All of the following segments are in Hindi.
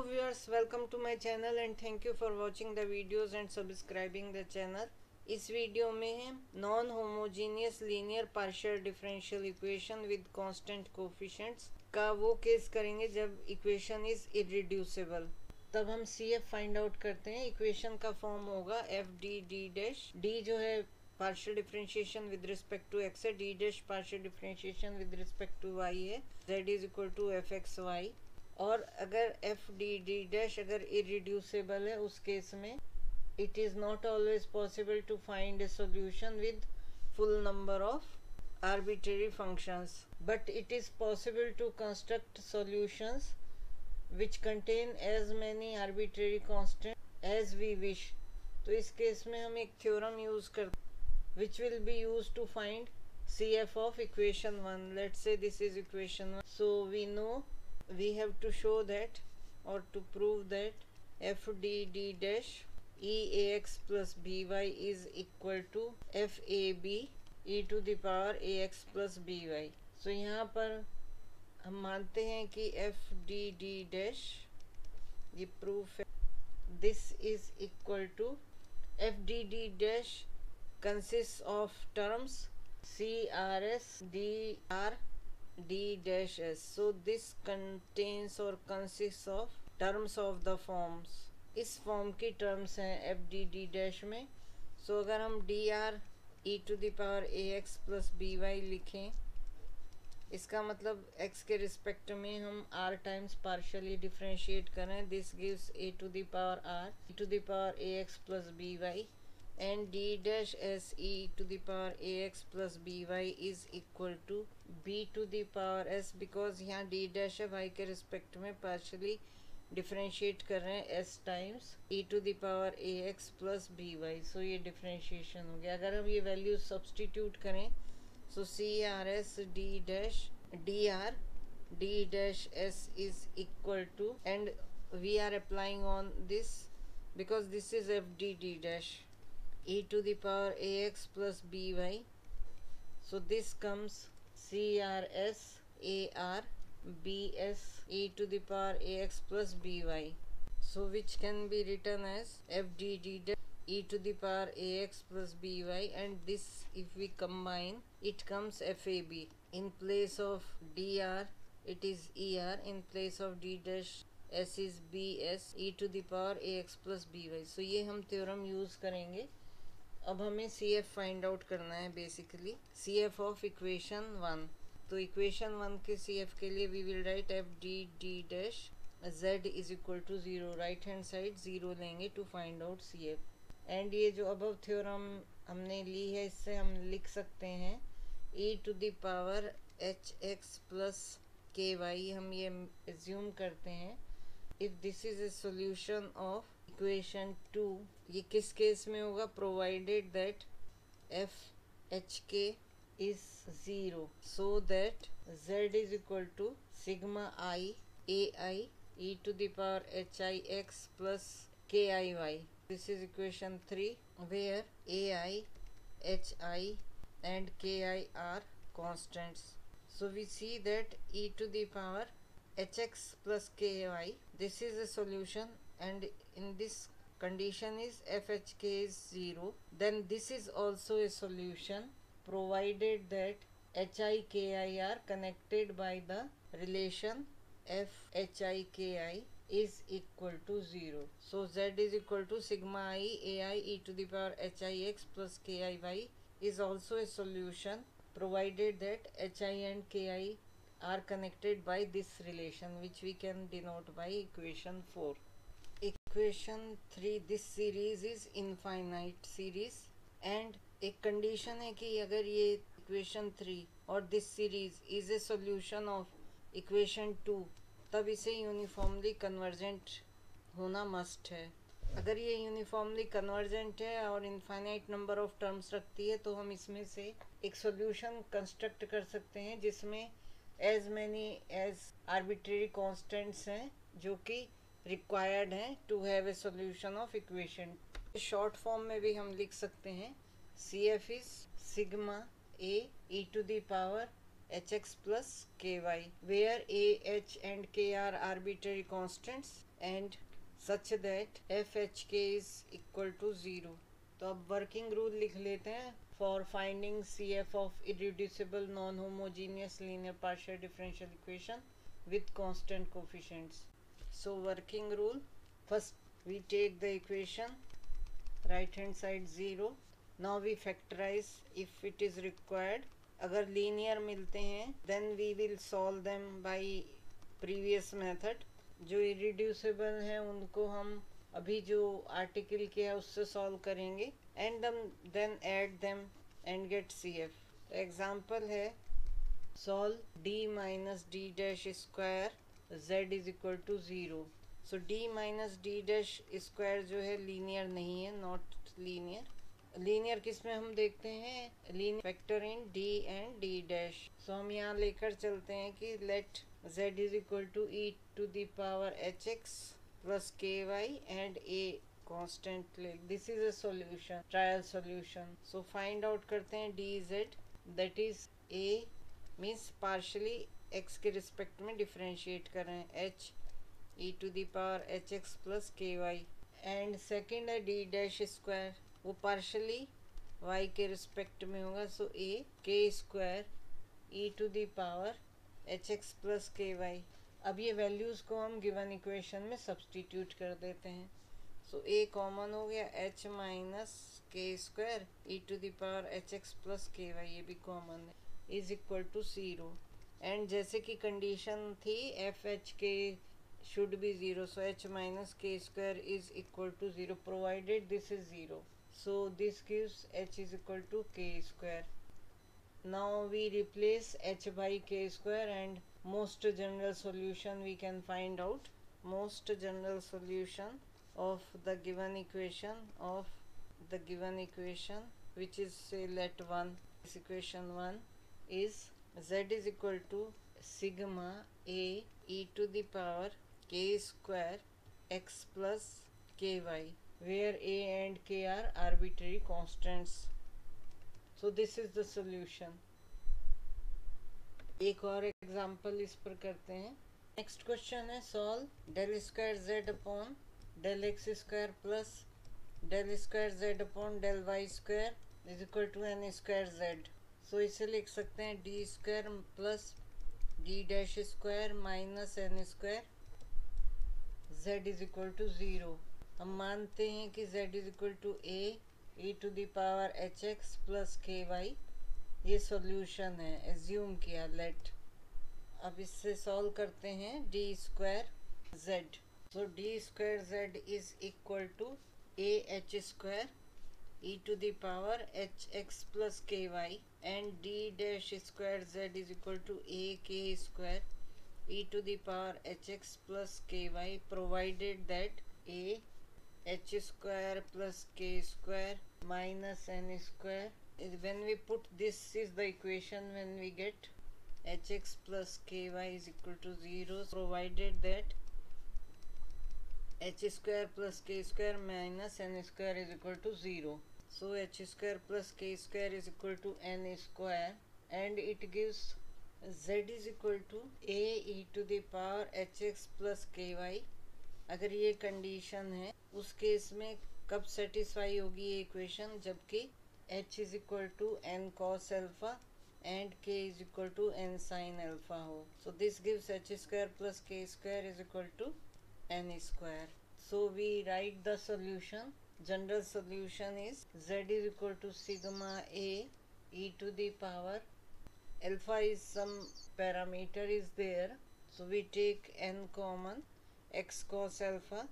viewers, welcome to my channel and thank you for watching the videos and subscribing the channel. इस वीडियो में हम non homogeneous linear partial differential equation with constant coefficients का वो केस करेंगे जब इक्वेशन इज इररिड्यूसिबल। तब हम CF फाइंड आउट करते हैं। इक्वेशन का फॉर्म होगा F D D dash, D जो है partial differentiation with respect to X है, D dash partial differentiation with respect to Y है, Z is equal to F X Y. और अगर एफ डी डी डैश अगर इरिड्यूसिबल है उस केस में it is not always possible to find a solution with full number of arbitrary functions, but it is possible to construct solutions which contain as many arbitrary constant as we wish. तो इस केस में हम एक थ्योरम यूज करते which will be use to find CF of equation 1. Let's say this is equation 1. So we know we have to show that or to prove that f d d dash e ax plus by is equal to f a b e to the power ax plus by. So यहाँ पर हम मानते हैं कि f d d dash, ये प्रूफ है, this is equal to f d d dash consists of terms CRS dr d dash s. So this contains or consists of terms of the forms. इस फॉर्म की टर्म्स हैं एफ डी डी डैश में। सो अगर हम D R E to the power A x plus B Y लिखें, इसका मतलब x के रिस्पेक्ट में हम r टाइम्स पार्शियली डिफ्रेंशिएट करें, this gives A to the power r e to the power A x plus B Y and d dash s e to the power ax plus by is equal to b to the power s, because यहाँ d dash है y के रिस्पेक्ट में पार्शली डिफ्रेंशिएट कर रहे हैं s times e to the power ax plus by। सो ये डिफ्रेंशिएशन हो गया। अगर हम ये वैल्यू सब्सटीट्यूट करें सो CRS d dash dr d dash s is equal to, and we are applying on this because this is f d d dash e to the power ax plus by. So this comes CRS AR BS e to the power ax plus by. So which can be written as FDD e to the power ax plus by, and this if we combine it comes FAB. In place of dr it is ER, in place of d dash s is BS e to the power ax plus by. So ये हम थ्योरम यूज करेंगे। अब हमें CF फाइंड आउट करना है, बेसिकली CF ऑफ इक्वेशन 1। तो इक्वेशन 1 के CF के लिए we will write F D D dash z is equal to 0, right hand side 0 लेंगे to find out CF। And ये जो अबव थ्योरम हमने ली है इससे हम लिख सकते हैं e to the power H X plus K Y. हम ये एज्यूम करते हैं if this is a solution of equation 2। ये किस केस में होगा? Provided that F H K is 0, so that z is equal to sigma I A I E to the power H I X plus K I Y. This is equation 3 where A I H I and K I R constants. So we see that e to the power hx plus ky, this is a solution, and in this condition is fhk is 0, then this is also a solution provided that hi ki are connected by the relation fhi ki is equal to 0. So z is equal to sigma I ai e to the power hix plus ki is also a solution provided that hi and ki are connected by this relation, which we can denote by equation 4. Equation 3, this series is infinite series, and एक condition है कि अगर ये equation 3 और this series is a solution of equation 2 तब इसे uniformly convergent होना must है। अगर ये यूनिफॉर्मली कन्वर्जेंट है और इनफाइनाइट नंबर ऑफ टर्म्स रखती है तो हम इसमें से एक सॉल्यूशन कंस्ट्रक्ट कर सकते हैं जिसमें as many as arbitrary constants हैं जो कि रिक्वायर्ड हैं to have a solution of equation. Short form में भी हम लिख सकते हैं CF is sigma A E to the power hx plus ky, where a, h and k are arbitrary constants and such that fhk is equal to 0. तो अब वर्किंग रूल लिख लेते हैं for finding CF of irreducible non homogeneous linear partial differential equation with constant coefficients. So working rule, first we take the equation, right hand side 0. Now we factorize if it is required. अगर लीनियर मिलते हैं then we will solve them by previous method. जो irreducible हैं उनको हम अभी जो आर्टिकल किया उससे सॉल्व करेंगे and then add them and get CF. Example है solve d minus d dash square z is equal to 0. So d minus d dash square जो है लीनियर नहीं है, नॉट लीनियर. लीनियर किस में हम देखते हैं, linear factor in d and d dash. So हम यहाँ लेकर चलते हैं कि let z is equal to e to the power hx plus ky and a constant. This is a solution, trial solution. So find out करते हैं dz, that is a means partially x के रिस्पेक्ट में डिफरेंशिएट कर रहे हैं h e to the power H X plus K Y. And second है d डैश स्क्वायर, वो पार्शली y के रिस्पेक्ट में होगा. सो a के square e to the power H X plus K Y. अब ये वैल्यूज़ को हम गिवन इक्वेशन में सब्सटीट्यूट कर देते हैं. सो a कॉमन हो गया, h माइनस के square e to the power H X plus K Y, ये भी कॉमन है, इज इक्वल टू 0. एंड जैसे कि कंडीशन थी F H K should be 0, so h minus के square is equal to 0 provided this is 0. So this gives h is equal to K square. Now we replace h by K square and most general solution we can find out. Most general solution of the given equation which is say let 1, this equation 1 is z is equal to sigma a e to the power k square x plus ky, where a and k are arbitrary constants. So this is the solution. एक और एग्जाम्पल इस पर करते हैं. नेक्स्ट क्वेश्चन है solve del square z upon del X square plus del square z upon del Y square is equal to N square z. So इसे लिख सकते हैं D square plus D dash square minus N square z is equal to 0. हम मानते हैं कि z is equal to a e to the power H X plus K Y. ये सॉल्यूशन है, एज्यूम किया लेट. अब इससे सॉल्व करते हैं D square z. So D square z is equal to a h square e to the power h x plus ky and d dash square z is equal to a k square e to the power h x plus ky, provided that a h square plus k square minus n square. When we put this is the equation when we get h x plus ky is equal to 0, provided that h square plus k square minus n square is equal to 0. So h square plus k square is equal to n square and it gives z is equal to a e to the power h x plus ky. अगर ये कंडीशन है उस केस में कब सेटिस्फाई होगी ये इक्वेशन, जबकि h is equal to n cos alpha and k is equal to n sin alpha हो. So this gives h square plus k square is equal to n square. So we write the solution. General solution is z is equal to sigma a e to the power alpha is some parameter is there, so we take n common, x cos alpha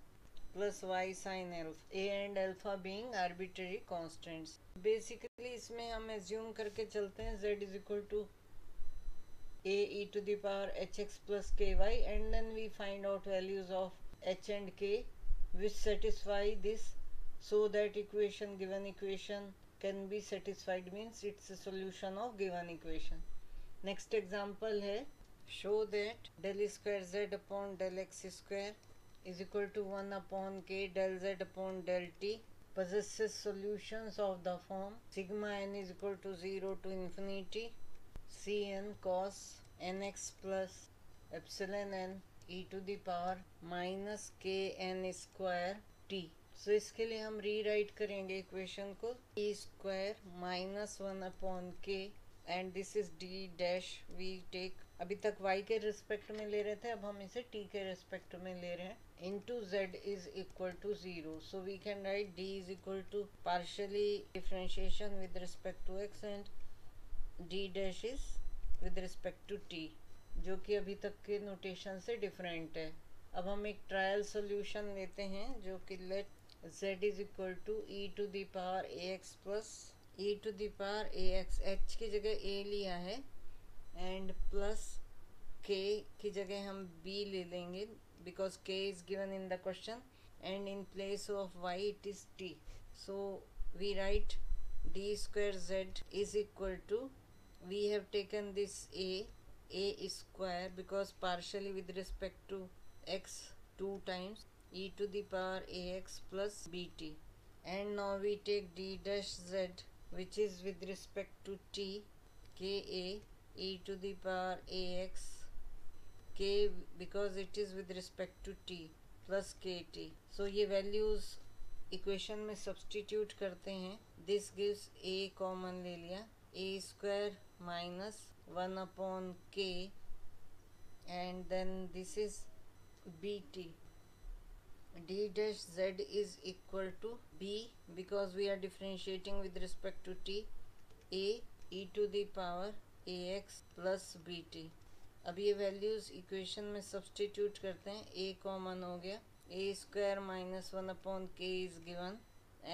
plus y sin alpha, a and alpha being arbitrary constants. Basically इसमें हम assume करके चलते हैं z is equal to a e to the power h x plus ky and then we find out values of h and k which satisfy this, so that given equation can be satisfied, means it's a solution of given equation. Next example है show that del square z upon del x square is equal to 1 upon k del z upon del t possesses solutions of the form sigma n is equal to 0 to infinity Cn cos nx plus epsilon n e to the power minus K N square T. So इसके लिए हम रीराइट करेंगे इक्वेशन को e square minus 1/k and this is d dash we take, अभी तक y के रिस्पेक्ट में ले रहे थे, अब हम इसे t के रिस्पेक्ट में ले रहे हैं, into z is equal to 0. So we can write d is equal to partially differentiation with respect to x and d dash is with respect to t, जो कि अभी तक के नोटेशन से डिफरेंट है। अब हम एक ट्रायल सॉल्यूशन लेते हैं जो कि let z is equal to e to the power ax plus e to the power ax, h की जगह a लिया है एंड प्लस k की जगह हम b ले लेंगे because k is given in the question and in place of y it is t. So we write d square z is equal to, we have taken this a square because partially with respect to x 2 times e to the power ax plus bt, and now we take d dash z which is with respect to t ka e to the power ax k because it is with respect to t plus kt. So ये वैल्यूज इक्वेशन में सब्सटीट्यूट करते हैं, दिस गिव्स a कॉमन ले लिया, a square minus 1/k and then this is bt, d dash z is equal to b because we are differentiating with respect to t, a e to the power ax plus bt. अब ये वैल्यूज इक्वेशन में सब्सटीट्यूट करते हैं, a कॉमन हो गया, a square minus 1/k is given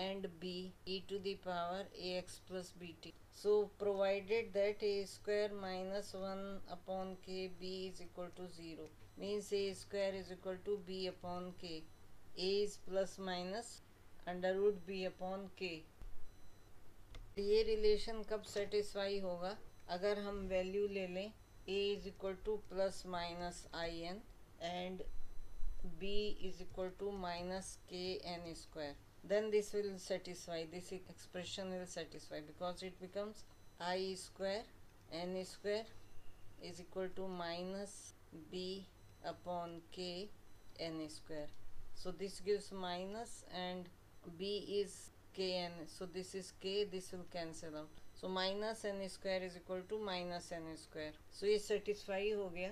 and b e to the power ax plus bt. So provided that a square minus 1/k b is equal to 0 means a square is equal to b upon k, a is plus minus under root b upon k. ये रिलेशन कब सेटिस्फाई होगा, अगर हम वैल्यू ले लें a is equal to plus minus in and b is equal to minus kn square, then this will satisfy, this expression will satisfy because it becomes I square n square is equal to minus b upon k n square. So this gives minus and b is kn, so this is k, this will cancel out, so minus n square is equal to minus n square. So ये satisfy हो गया,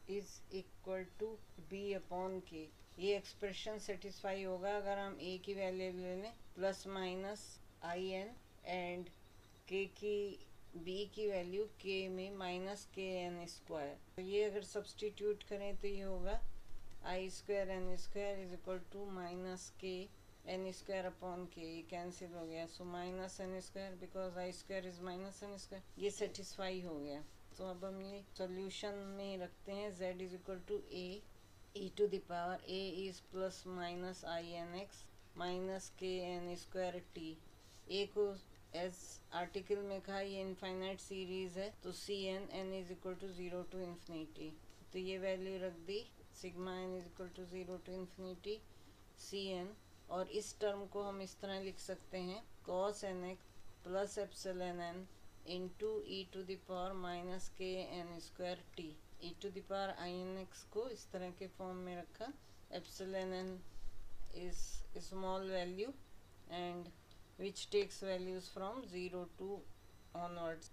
is equal to b upon k. ये एक्सप्रेशन सेटिस्फाई होगा अगर हम a की वैल्यू ले लें plus minus I N and k की b की वैल्यू k में माइनस के एन स्क्वायर। तो ये अगर सब्सटीट्यूट करें तो ये होगा I square N square is equal to minus K N square upon K, ये कैंसिल हो गया, so minus N square because I square is minus N square, ये सेटिस्फाई हो गया। तो अब हम ये सॉल्यूशन में रखते हैं, z is equal to a e to the power a is plus minus I n x minus k n square t, a को एज आर्टिकल में कहा ये इनफाइनाइट सीरीज है तो C N N is equal to 0 to infinity, तो ये वैल्यू रख दी sigma N is equal to 0 to infinity C N, और इस टर्म को हम इस तरह लिख सकते हैं cos N X plus epsilon N into E to the power minus K N square T, e to the power inx को इस तरह के फॉर्म में रखा, epsilon n is a small value and which takes values from 0 to onwards.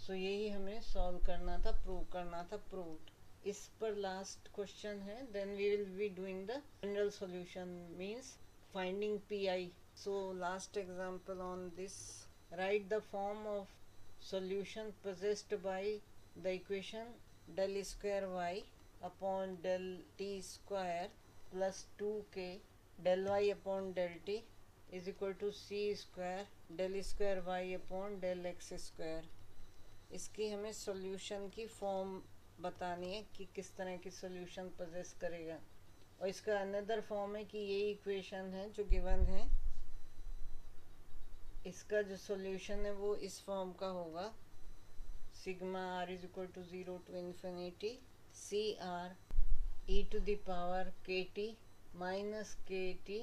So यही हमें सॉल्व करना था, प्रूव करना था, प्रूव्ड। इस पर लास्ट क्वेश्चन है, then we will be doing the general solution means finding pi. So last example on this, write the form of solution possessed by the equation del square y upon del t square plus 2k del y upon del t is equal to c square del square y upon del x square. इसकी हमें सॉल्यूशन की फॉर्म बतानी है कि किस तरह की सॉल्यूशन पोजेस करेगा, और इसका अनदर फॉर्म है कि ये इक्वेशन है जो गिवन है, इसका जो सॉल्यूशन है वो इस फॉर्म का होगा, sigma r is equal to 0 to infinity c r e to the power kt minus kt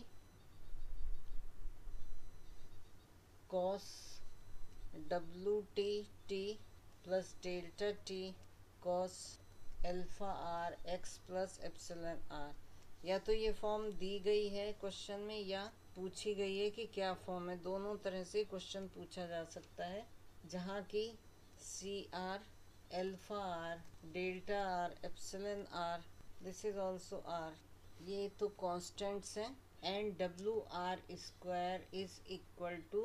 cos wt t plus delta T cos alpha R X plus epsilon R. या तो ये फॉर्म दी गई है क्वेश्चन में या पूछी गई है कि क्या फॉर्म है। दोनों तरह से क्वेश्चन पूछा जा सकता है, जहाँ की C are, alpha are, delta are, epsilon R, this is also R, ये तो कॉन्स्टेंट्स हैं। And W are square is equal to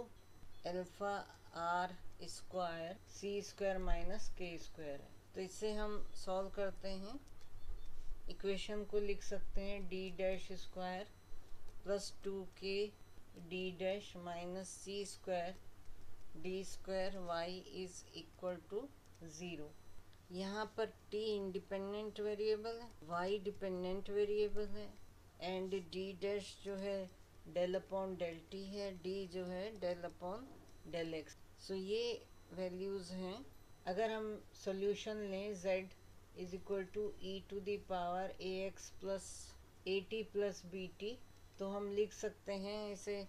alpha are square C square minus के स्क्वायर है। तो इससे हम सॉल्व करते हैं, इक्वेशन को लिख सकते हैं d dash square plus 2k d dash minus C square d square y is equal to 0। यहाँ पर t इंडिपेंडेंट वेरिएबल है, y डिपेंडेंट वेरिएबल है, एंड d डैश जो है डेल अपॉन डेल t है, d जो है del upon del x। So ये वैल्यूज़ हैं। अगर हम सॉल्यूशन लें z is equal to e to the power A x plus a t plus B t, तो हम लिख सकते हैं इसे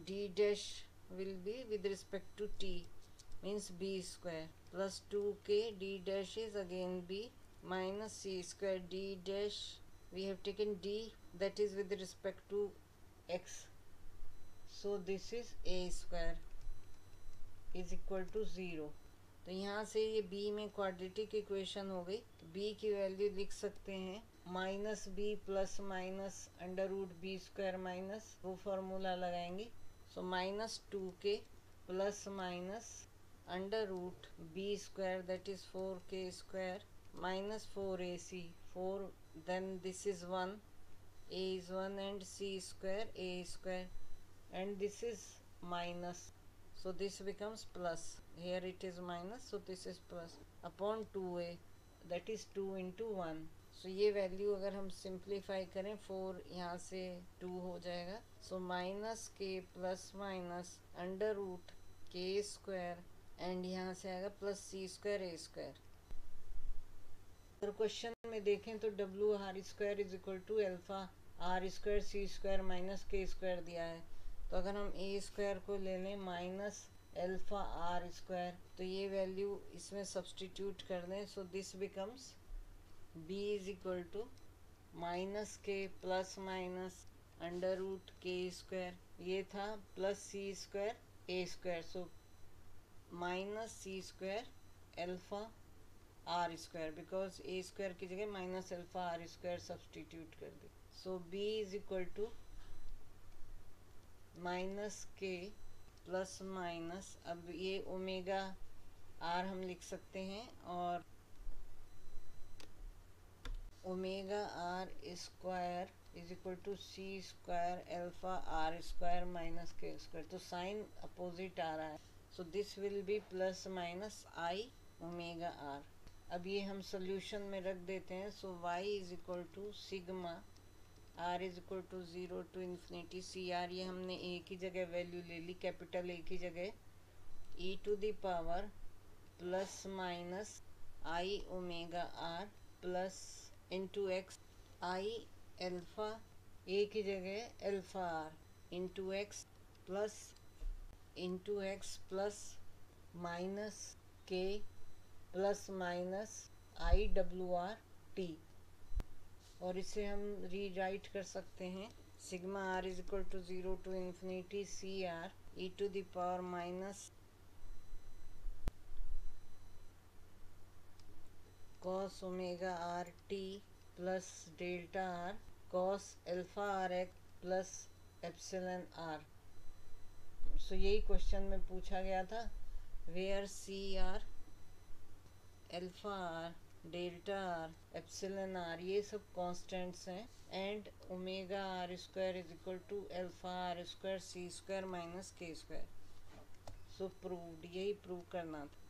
d dash will be with respect to t means b square plus 2k d dash is again b minus c square d dash, we have taken d that is with respect to x, so this is a square is equal to 0। तो यहाँ से ये b में क्वाड्रेटिक इक्वेशन हो गई। तो b की वैल्यू लिख सकते हैं minus b plus minus under root b square minus, वो फार्मूला लगाएंगे। So minus 2k plus minus under root b square that is 4k square minus 4ac 4, then this is 1, a is 1 and c square a square, and this is minus, so this becomes plus, here it is minus so this is plus upon 2a that is 2 into 1। सो ये वैल्यू अगर हम सिंप्लीफाई करें 4 यहाँ से 2 हो जाएगा। सो माइनस के प्लस माइनस अंडर रूट के स्क्वायर एंड यहाँ से आएगा प्लस सी स्क्वायर ए स्क्वायर। अगर क्वेश्चन में देखें तो डब्ल्यू are square is equal to alpha are square C square minus के स्क्वायर दिया है। तो अगर हम ए स्क्वायर को ले लें माइनस अल्फा आर स्क्वायर, तो ये वैल्यू इसमें सब्सटीट्यूट कर दें। So this becomes B is equal to minus के प्लस माइनस अंडर रूट के स्क्वायर, ये था plus C square A square, so minus C square alpha are square, because A square की जगह minus alpha are square substitute कर दी। So B is equal to minus के प्लस माइनस, अब ये ओमेगा आर हम लिख सकते हैं, और omega are square is equal to C square alpha are square minus के स्क्वायर। तो साइन अपोजिट आ रहा है, so this will be plus minus I omega r. अब ये हम सॉल्यूशन में रख देते हैं। So y is equal to sigma r is equal to 0 to infinity C r, ये हमने ए की जगह वैल्यू ले ली, कैपिटल ए की जगह E to the power plus minus I omega R plus into X I alpha A की जगह alpha R into X plus minus के plus minus I W R T, और इसे हम रीराइट कर सकते हैं sigma R is equal to 0 to infinity C R E to the power minus cos omega R T plus delta R cos alpha R X plus epsilon are. सो यही क्वेश्चन में पूछा गया था, where c are alpha are delta are epsilon r ये सब कांस्टेंट्स हैं, and omega are square is equal to alpha are square C square minus के स्क्वायर। सो प्रूव्ड, यही प्रूव करना था।